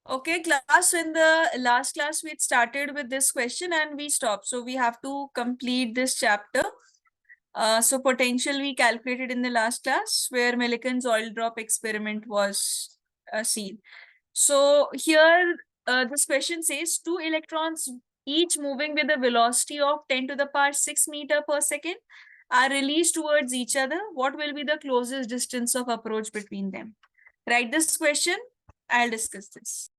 Okay, class, in the last class, we started with this question and we stopped. So we have to complete this chapter. So potential we calculated in the last class where Millikan's oil drop experiment was seen. So here, this question says two electrons each moving with a velocity of 10 to the power 6 meter per second are released towards each other. What will be the closest distance of approach between them? Write this question. I'll discuss this.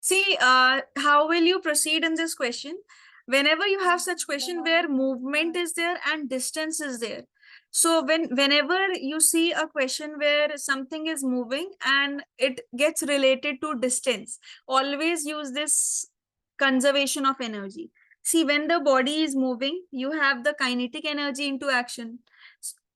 See, how will you proceed in this question? Whenever you have such question where movement is there and distance is there. So whenever you see a question where something is moving and it gets related to distance, always use this conservation of energy. See, when the body is moving, you have the kinetic energy into action.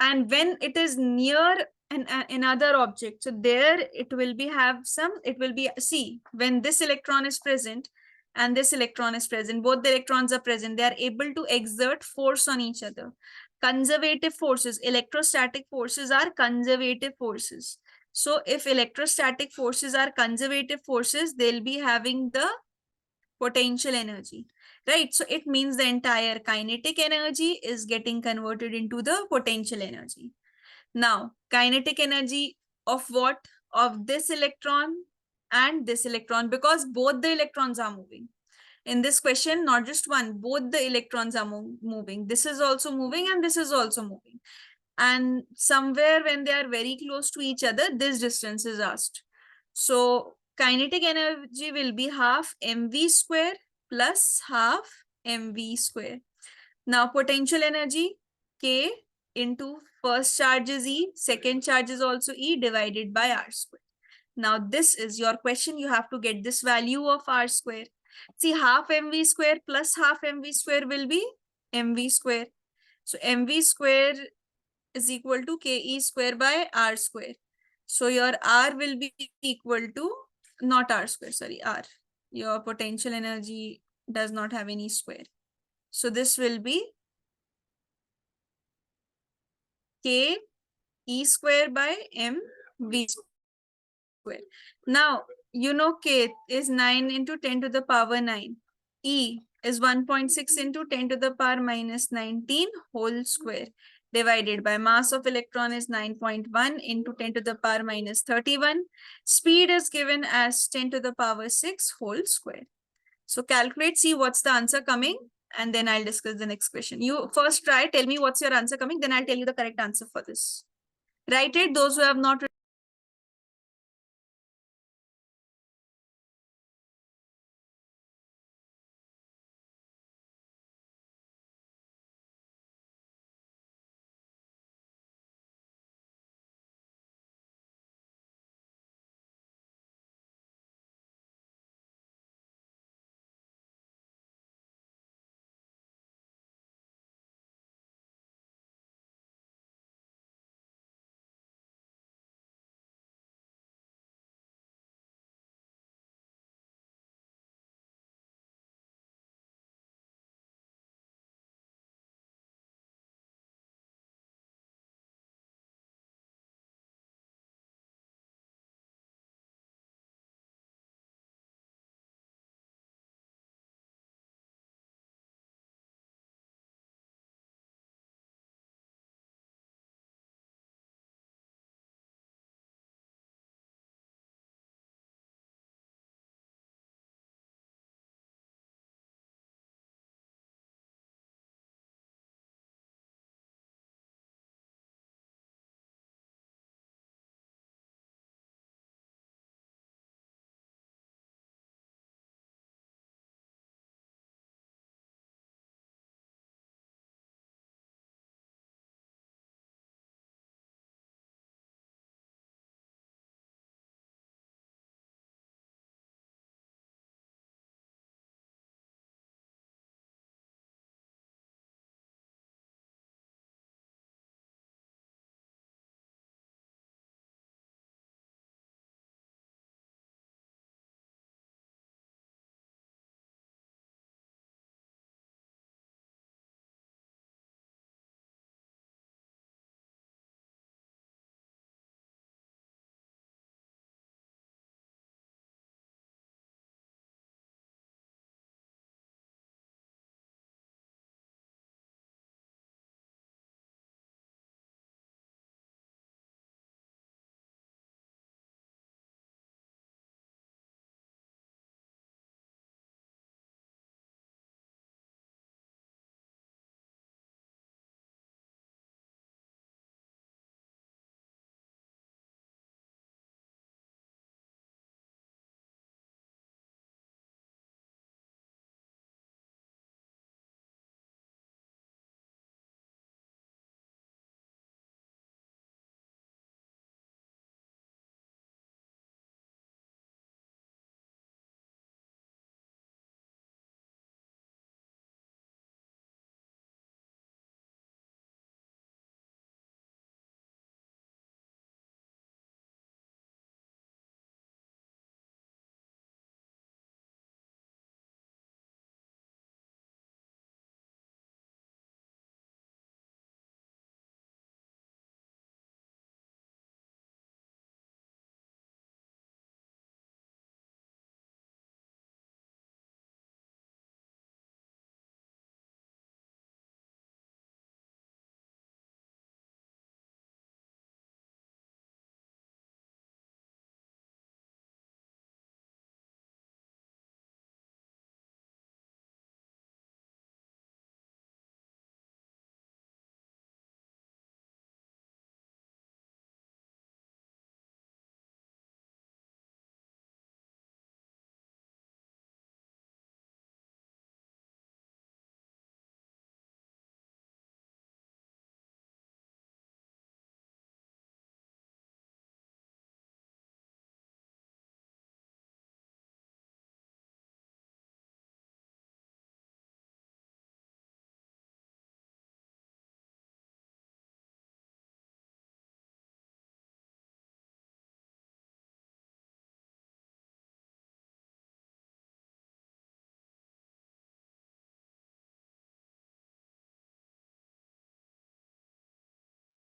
And when it is near another object, so there it will be have some, it will be, see, when this electron is present and this electron is present, both the electrons are present, they are able to exert force on each other. Conservative forces, electrostatic forces are conservative forces. So if electrostatic forces are conservative forces, they'll be having the potential energy, right? So it means the entire kinetic energy is getting converted into the potential energy. Now, kinetic energy of what? Of this electron and this electron, because both the electrons are moving. In this question, not just one, both the electrons are moving. This is also moving and this is also moving. And somewhere when they are very close to each other, this distance is asked. So kinetic energy will be half mv square plus half mv square. Now potential energy, K into first charge is E, second charge is also E, divided by R square. Now this is your question. You have to get this value of R square. See, half mv square plus half mv square will be mv square. So mv square is equal to Ke square by R square. So your R will be equal to, not R square, sorry, R. Your potential energy does not have any square. So this will be K E square by M V square. Now, you know K is 9 into 10 to the power 9. E is 1.6 into 10 to the power minus 19 whole square. divided by mass of electron is 9.1 into 10 to the power minus 31. Speed is given as 10 to the power 6 whole square. So calculate, see what's the answer coming, and then I'll discuss the next question. You first try, tell me what's your answer coming, then I'll tell you the correct answer for this. Write it, those who have not.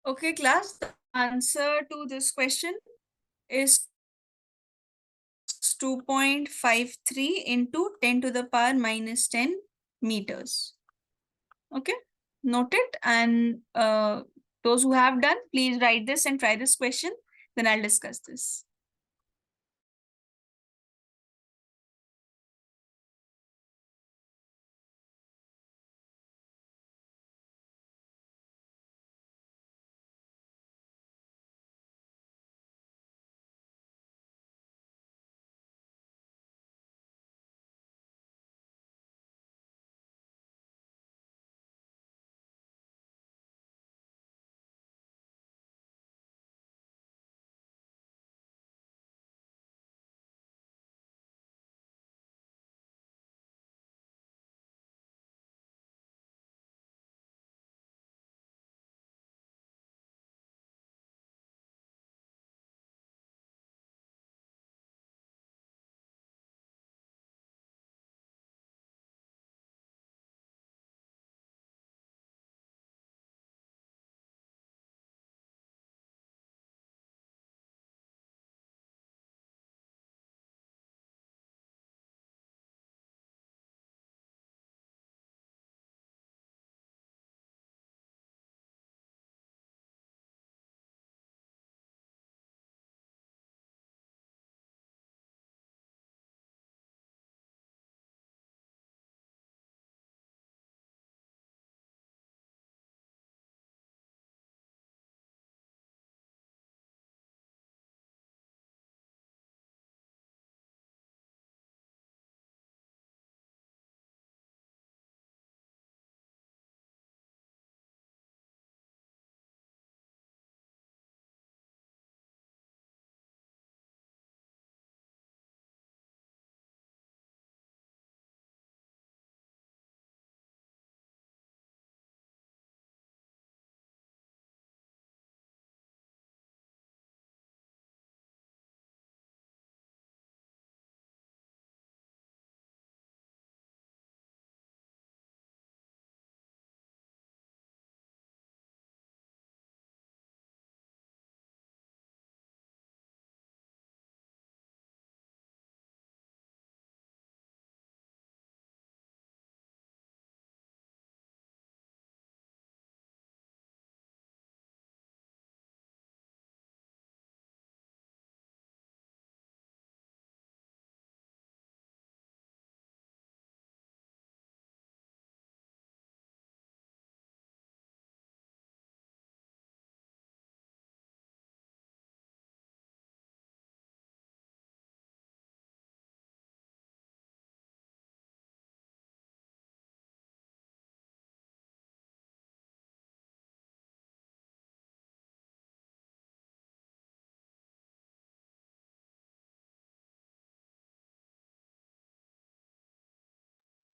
Okay, class, the answer to this question is 2.53 into 10 to the power minus 10 meters. Okay, note it, and those who have done, please write this and try this question. Then I'll discuss this.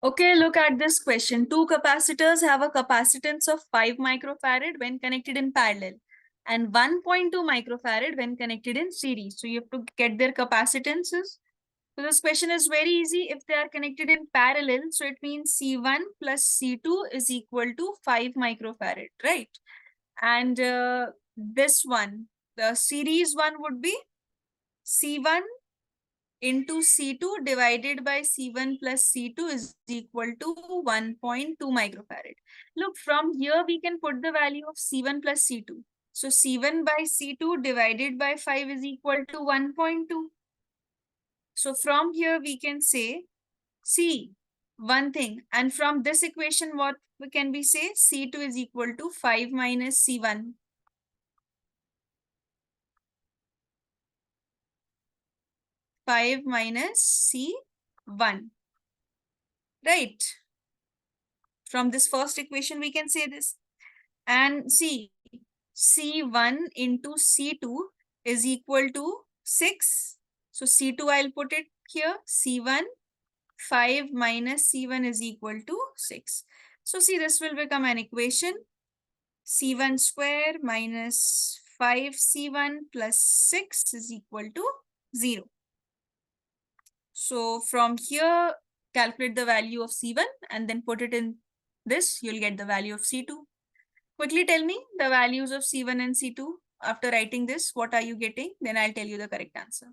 Okay, look at this question. Two capacitors have a capacitance of 5 microfarad when connected in parallel and 1.2 microfarad when connected in series. So you have to get their capacitances. So this question is very easy. If they are connected in parallel, so it means C1 plus C2 is equal to 5 microfarad, right? And this one, the series one would be C1 into C2 divided by C1 plus C2 is equal to 1.2 microfarad. Look, from here we can put the value of C1 plus C2. So C1 by C2 divided by 5 is equal to 1.2. So from here we can say, see, one thing. And from this equation, what can we say? C2 is equal to 5 minus C1. 5 minus C1. Right? From this first equation, we can say this. And see, C1 into C2 is equal to 6. So C2, I'll put it here. C1, 5 minus C1 is equal to 6. So see, this will become an equation. C1 square minus 5C1 plus 6 is equal to 0. So from here, calculate the value of C1 and then put it in this. You'll get the value of C2. Quickly tell me the values of C1 and C2. After writing this, what are you getting? Then I'll tell you the correct answer.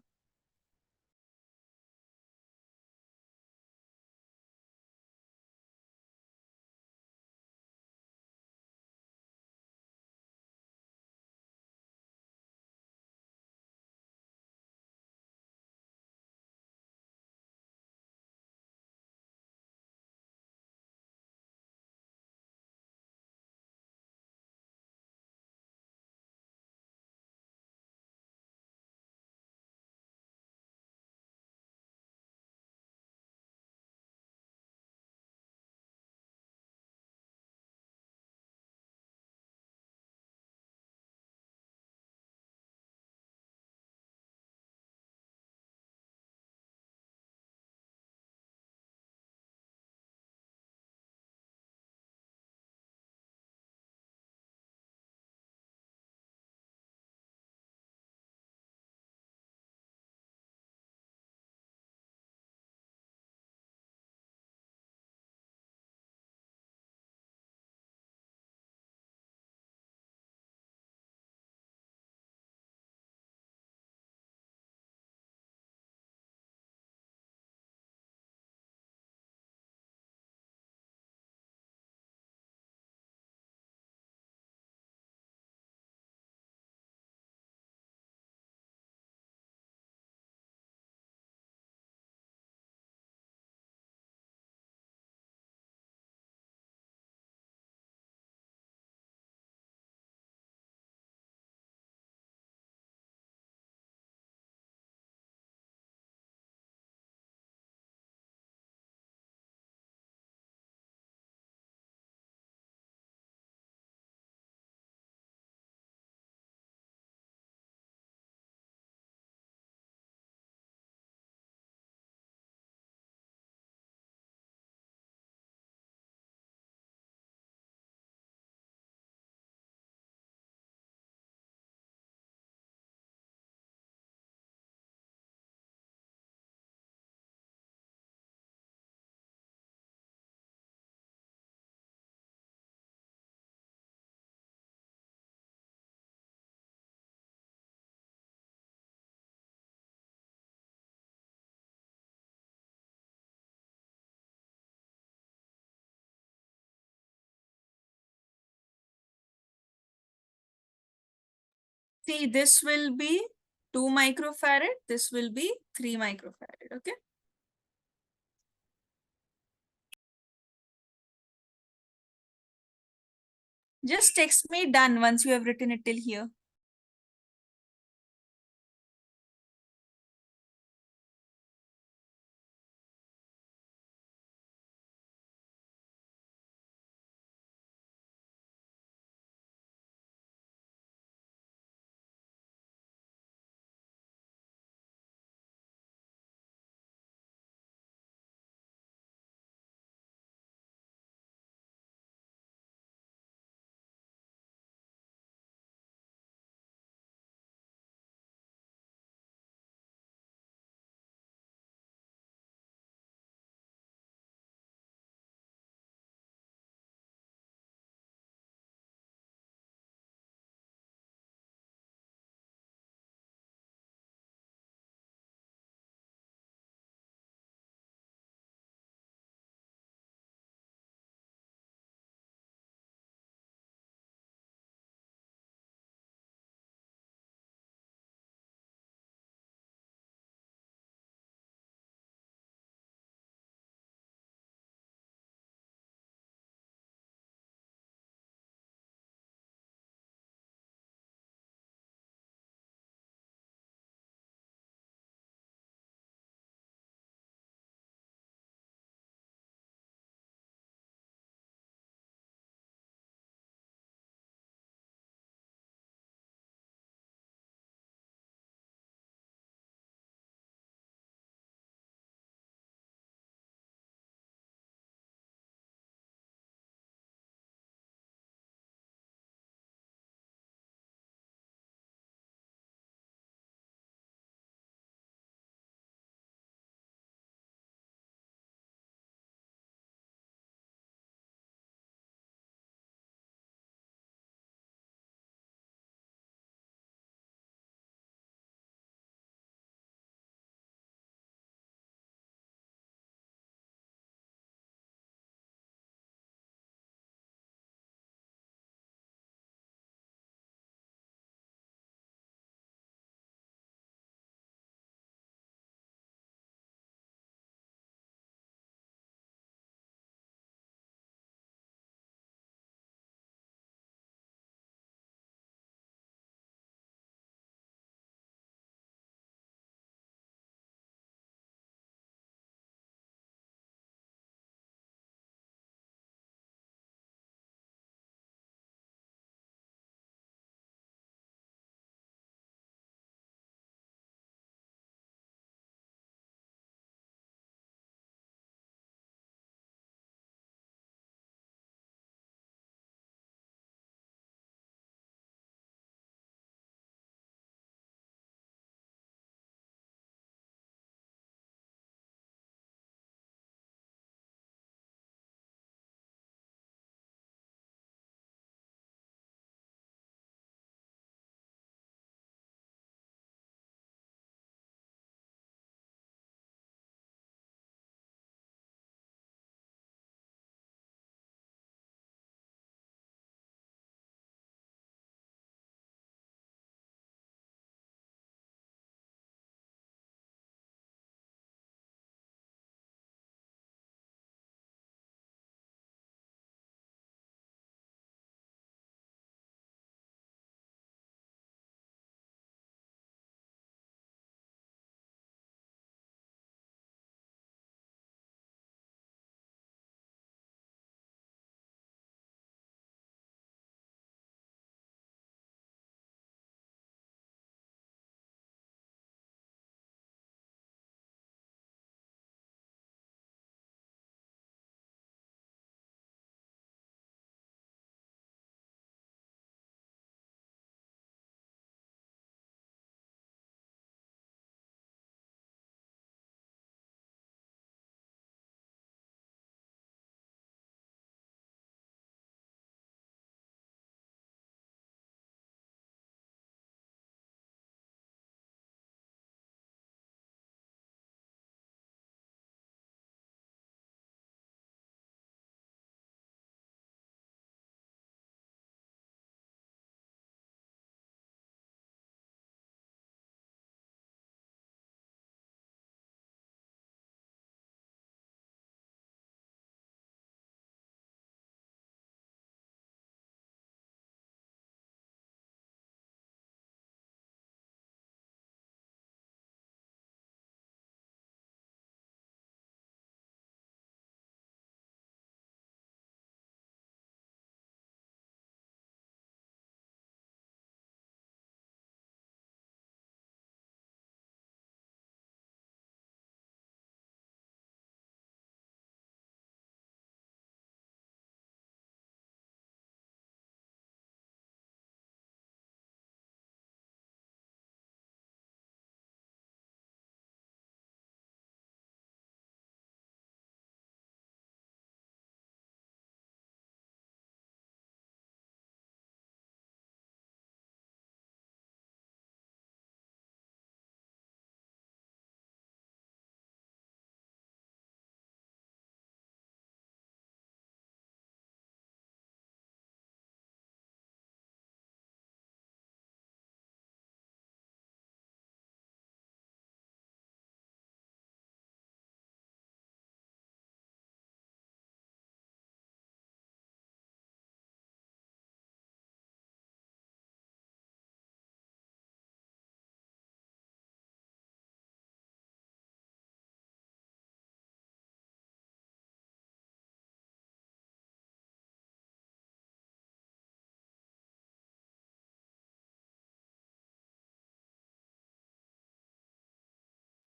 See, this will be 2 microfarad. This will be 3 microfarad. Okay. Just text me done once you have written it till here.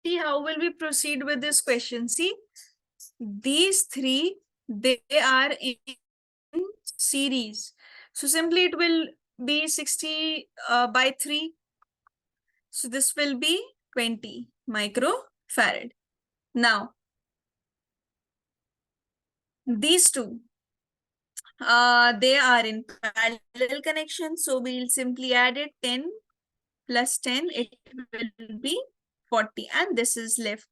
See, how will we proceed with this question? See, these three, they are in series. So simply it will be 60 by 3. So this will be 20 microfarad. Now, these two, they are in parallel connection. So we'll simply add it 10 plus 10, it will be 40. And this is left.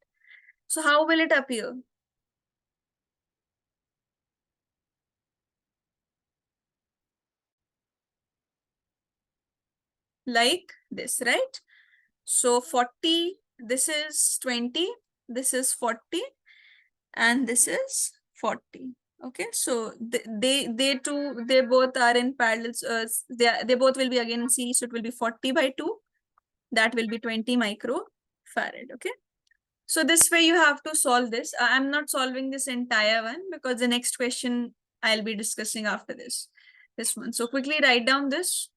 So how will it appear? Like this, right? So 40, this is 20, this is 40, and this is 40. Okay, so they both are in parallel. They both will be again in series, so it will be 40 by 2. That will be 20 microfarad. Okay, so this way you have to solve this. I'm not solving this entire one because the next question I'll be discussing after this one. So quickly write down this.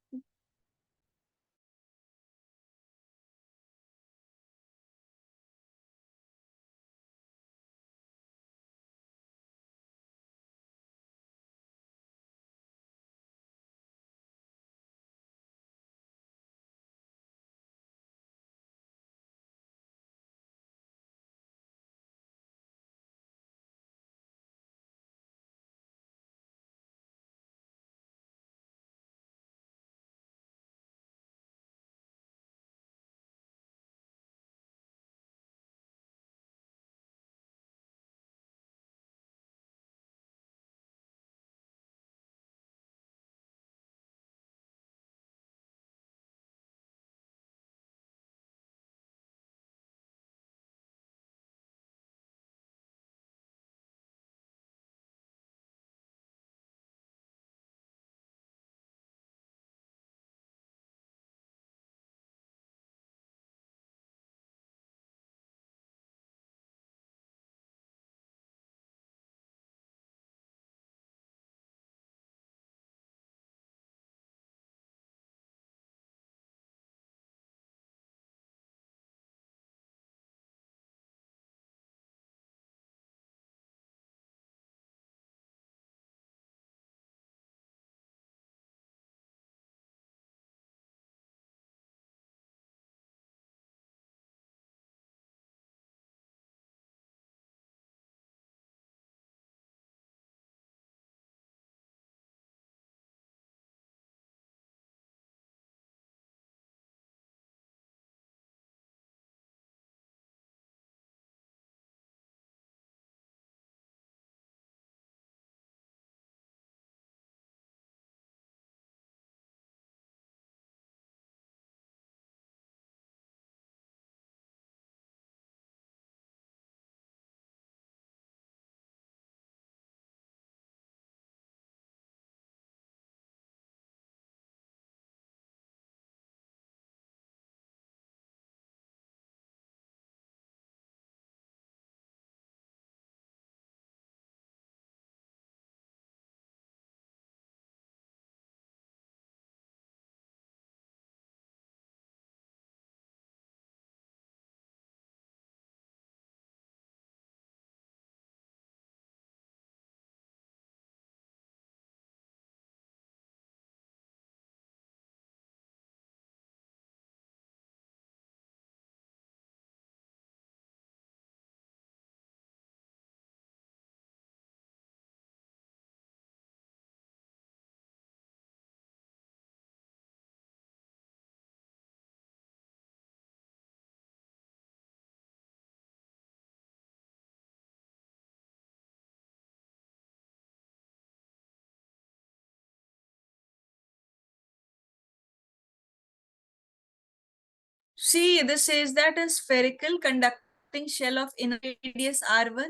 See, this says that a spherical conducting shell of inner radius R1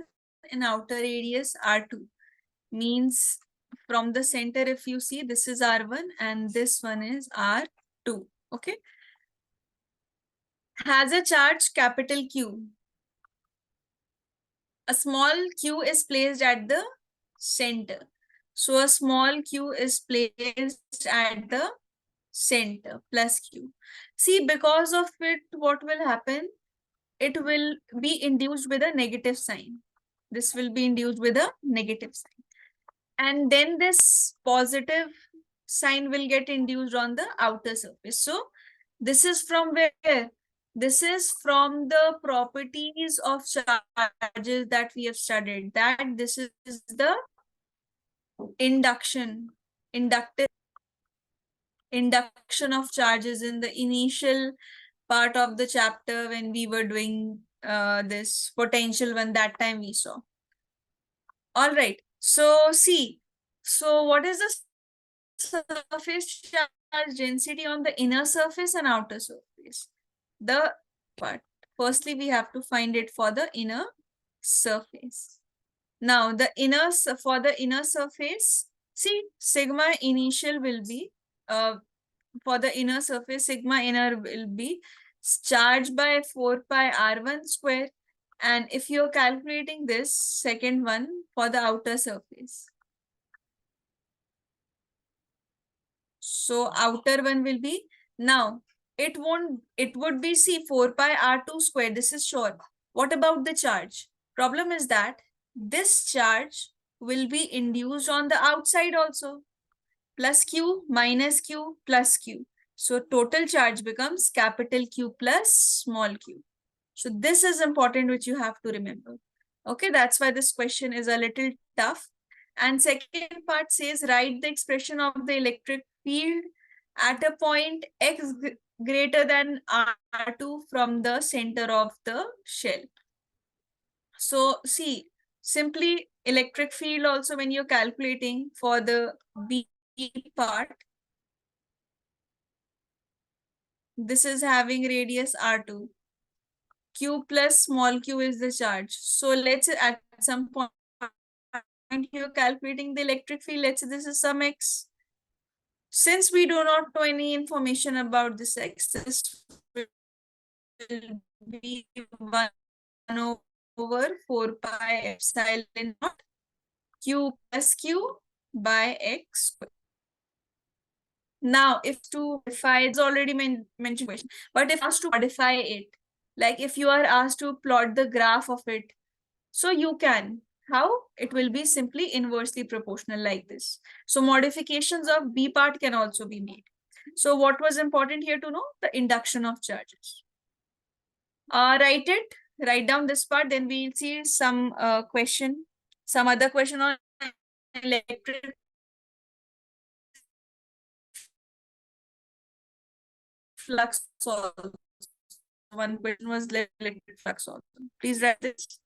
and outer radius R2 means from the center, if you see, this is R1 and this one is R2. Okay. Has a charge capital Q. A small q is placed at the center. So a small q is placed at the center plus q. See, because of it, what will happen? it will be induced with a negative sign. This will be induced with a negative sign. And then this positive sign will get induced on the outer surface. So this is from where? This is from the properties of charges that we have studied. That this is the inductive induction of charges in the initial part of the chapter when we were doing this potential one. That time we saw. All right. So see, so what is the surface charge density on the inner surface and outer surface? The part. Firstly, we have to find it for the inner surface. Now, for the inner surface, see, sigma initial will be, for the inner surface, sigma inner will be charged by 4 pi r1 square. And if you're calculating this second one for the outer surface, so outer one will be, now it would be C 4 pi r2 square. This is sure. What about the charge? Problem is that this charge will be induced on the outside also. Plus Q minus Q plus Q. So total charge becomes capital Q plus small q. So this is important, which you have to remember. Okay, that's why this question is a little tough. And second part says, write the expression of the electric field at a point x greater than R2 from the center of the shell. So see, simply electric field also when you're calculating for the B part, this is having radius R2. Q plus small q is the charge. So let's say at some point you're calculating the electric field. Let's say this is some x. Since we do not know any information about this x, this will be 1 over 4 pi epsilon naught q plus q by x squared. Now, if to modify, it's already mentioned question, but if asked to modify it, like if you are asked to plot the graph of it, so you can. How? It will be simply inversely proportional like this. So modifications of B part can also be made. So what was important here to know? The induction of charges. Write down this part, then we'll see some some other question on electric flux also. One question was electric flux also. Please write this.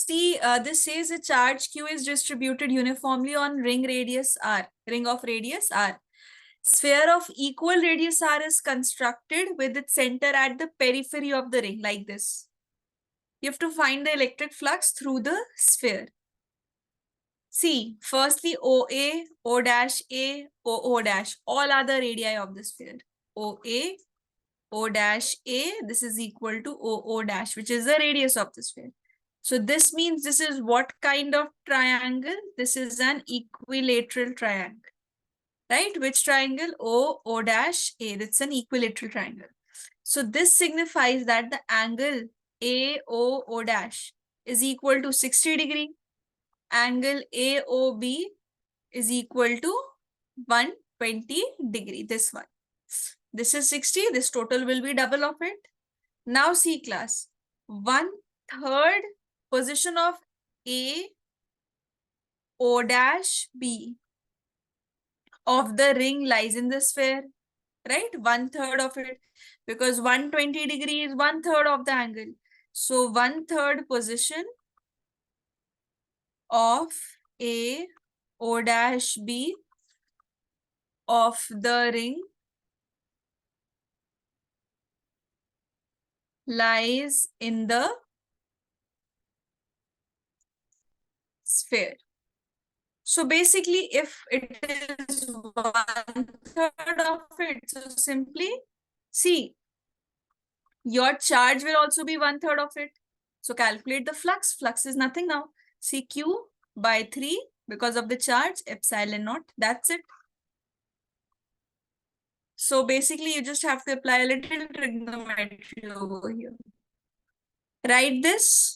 see, this says a charge Q is distributed uniformly on ring of radius R. Sphere of equal radius R is constructed with its center at the periphery of the ring, like this. You have to find the electric flux through the sphere. See, firstly, OA, O dash A, O dash, all are the radii of the sphere. OA, O dash A, this is equal to O dash, which is the radius of the sphere. So this means this is what kind of triangle? This is an equilateral triangle, right? Which triangle? O dash A, that's an equilateral triangle. So this signifies that the angle O dash is equal to 60 degree. Angle AOB is equal to 120 degree, this one. This is 60, this total will be double of it. Now see class, 1/3 position of O dash B of the ring lies in the sphere, right? 1/3 of it, because 120 degree is 1/3 of the angle. So 1/3 position of O dash B of the ring lies in the sphere. So basically, if it is 1/3 of it, so simply see, your charge will also be 1/3 of it. So calculate the flux. Flux is nothing now. CQ by 3 because of the charge, epsilon naught. That's it. So basically, you just have to apply a little trigonometry over here. Write this.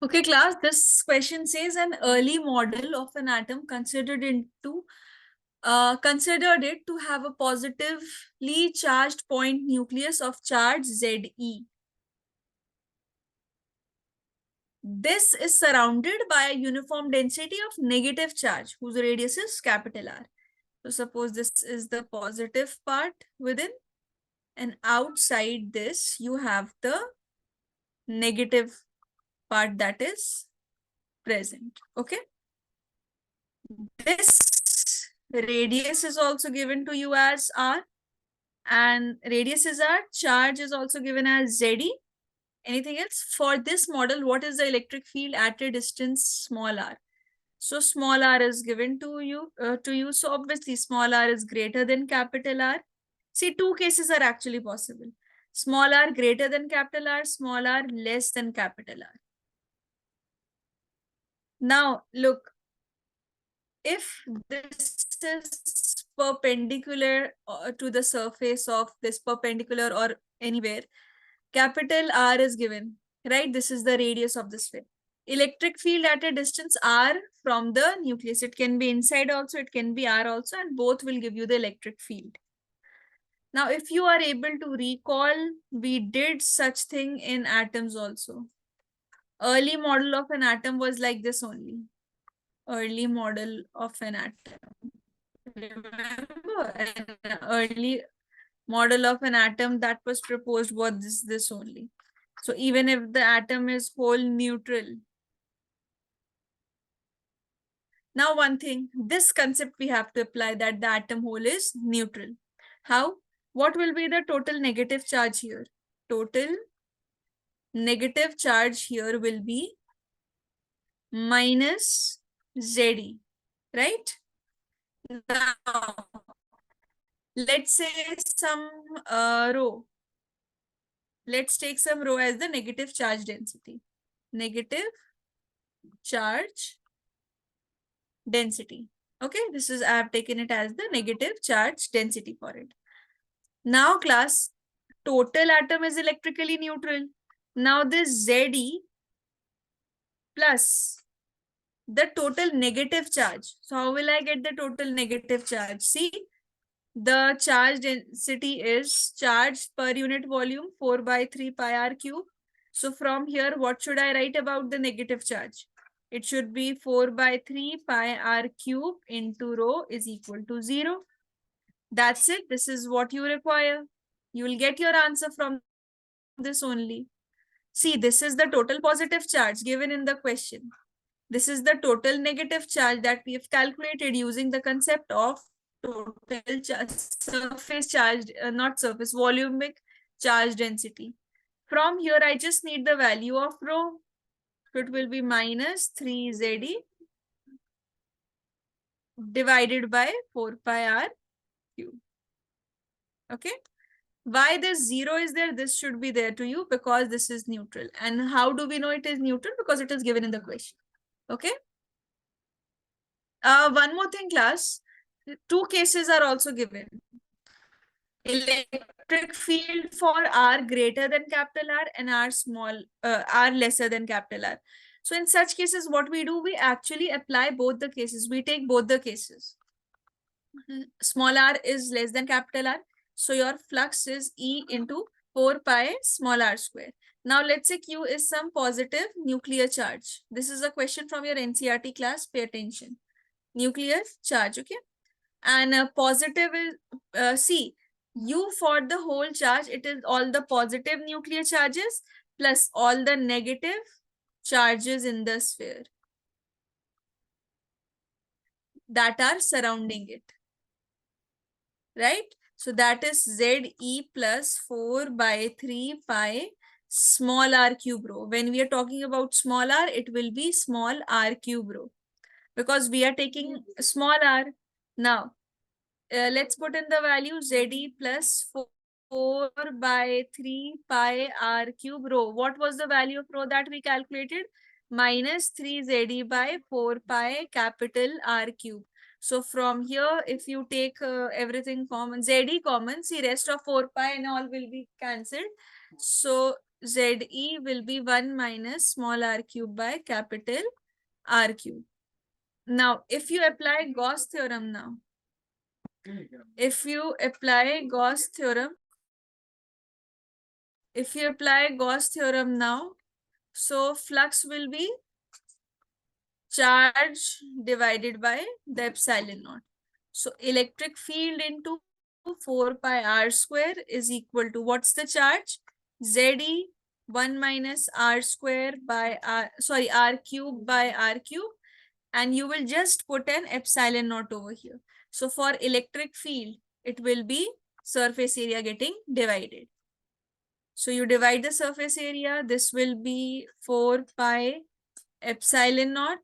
Okay, class, this question says an early model of an atom considered it to have a positively charged point nucleus of charge Ze. This is surrounded by a uniform density of negative charge whose radius is capital R. So suppose this is the positive part within, and outside this you have the negative part that is present. Okay. This radius is also given to you as R, and radius is R, charge is also given as Ze. Anything else? For this model, what is the electric field at a distance small r? So small r is given to you. So obviously small r is greater than capital R. See, two cases are actually possible. Small r greater than capital R, small r less than capital R. Now, look, if this is perpendicular to the surface of this perpendicular or anywhere, capital R is given, right? This is the radius of the sphere. Electric field at a distance R from the nucleus. It can be inside also, it can be R also, and both will give you the electric field. Now, if you are able to recall, we did such thing in atoms also. Early model of an atom was like this only. Early model of an atom. Remember, an early model of an atom that was proposed was this only. So even if the atom is whole neutral. Now one thing, this concept we have to apply, that the atom whole is neutral. How? What will be the total negative charge here? Total negative charge here will be minus Ze, right? Now, let's say some rho. Let's take some rho as the negative charge density. Negative charge density. Okay, this is, I have taken it as the negative charge density for it. Now class, total atom is electrically neutral. Now this Ze plus the total negative charge. So how will I get the total negative charge? See, the charge density is charge per unit volume 4 by 3 pi r cube. So from here, what should I write about the negative charge? It should be 4 by 3 pi r cube into rho is equal to 0. That's it. This is what you require. You will get your answer from this only. See, this is the total positive charge given in the question. This is the total negative charge that we have calculated using the concept of total surface charge, not surface, volumic charge density. From here, I just need the value of rho. So it will be minus 3 Ze divided by 4 pi r cube. Okay. Why this 0 is there? This should be there to you because this is neutral. And how do we know it is neutral? Because it is given in the question. Okay. One more thing, class. Two cases are also given. Electric field for R greater than capital R and R lesser than capital R. So in such cases, what we do, we actually apply both the cases. We take both the cases. Small r is less than capital R. So your flux is E into 4 pi small r square. Now let's say Q is some positive nuclear charge. This is a question from your NCERT class. Pay attention. Nuclear charge, okay? And positive is, see, U for the whole charge, it is all the positive nuclear charges plus all the negative charges in the sphere that are surrounding it. Right? So that is Ze plus 4 by 3 pi small r cube rho. When we are talking about small r, it will be small r cube rho because we are taking small r. Now, let's put in the value Ze plus 4 by 3 pi r cube rho. What was the value of rho that we calculated? Minus 3 Ze by 4 pi capital R cube. So from here, if you take everything common, Ze common, see rest of 4 pi and all will be cancelled. So ZE will be 1 minus small r cube by capital R cube. Now, if you apply Gauss theorem now, if you apply Gauss theorem now, so flux will be charge divided by the epsilon naught. So electric field into 4 pi r square is equal to, what's the charge? ZE 1 minus r square by r cube by r cube, and you will just put an epsilon naught over here. So for electric field, it will be surface area getting divided. So you divide the surface area, this will be 4 pi epsilon naught,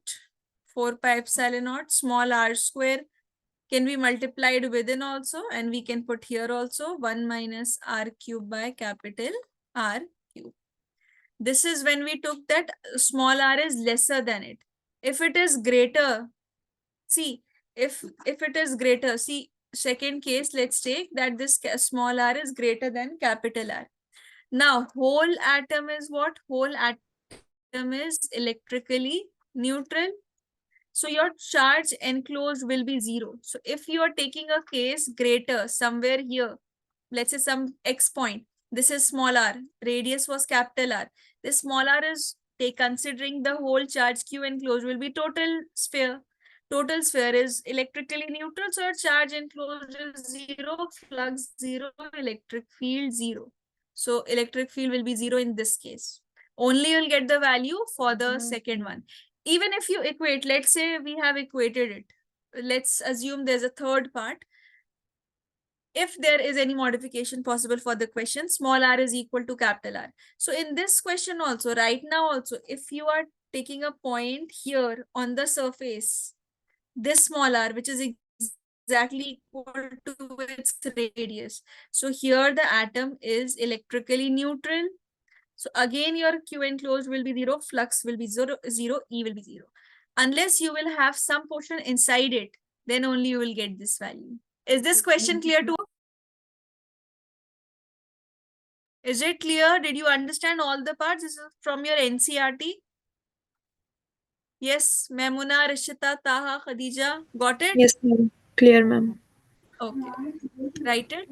4 pi epsilon naught, small r square can be multiplied within also, and we can put here also 1 minus r cube by capital R cube. This is when we took that small r is lesser than it. If it is greater, see, if it is greater, see, second case, let's take that this small r is greater than capital R. Now, whole atom is what? Whole atom is electrically neutral. So your charge enclosed will be 0. So if you are taking a case greater somewhere here, let's say some x point, this is small r, radius was capital R. This small r is considering the whole charge Q enclosed will be total sphere. Total sphere is electrically neutral, so your charge enclosed is 0, flux 0, electric field 0. So electric field will be 0 in this case. Only you'll get the value for the second one. Even if you equate, let's say we have equated it. Let's assume there's a third part. If there is any modification possible for the question, small r is equal to capital R. So in this question also, right now also, if you are taking a point here on the surface, this small r, which is exactly equal to its radius. So here the atom is electrically neutral. So again, your Q enclosed will be 0, flux will be 0, E will be 0. Unless you will have some portion inside it, then only you will get this value. Is this question clear to? Is it clear? Did you understand all the parts? This is from your NCRT. Yes, Memuna, Rishita, Taha, Khadija, got it? Yes, ma'am. Clear, ma'am. Okay, write it.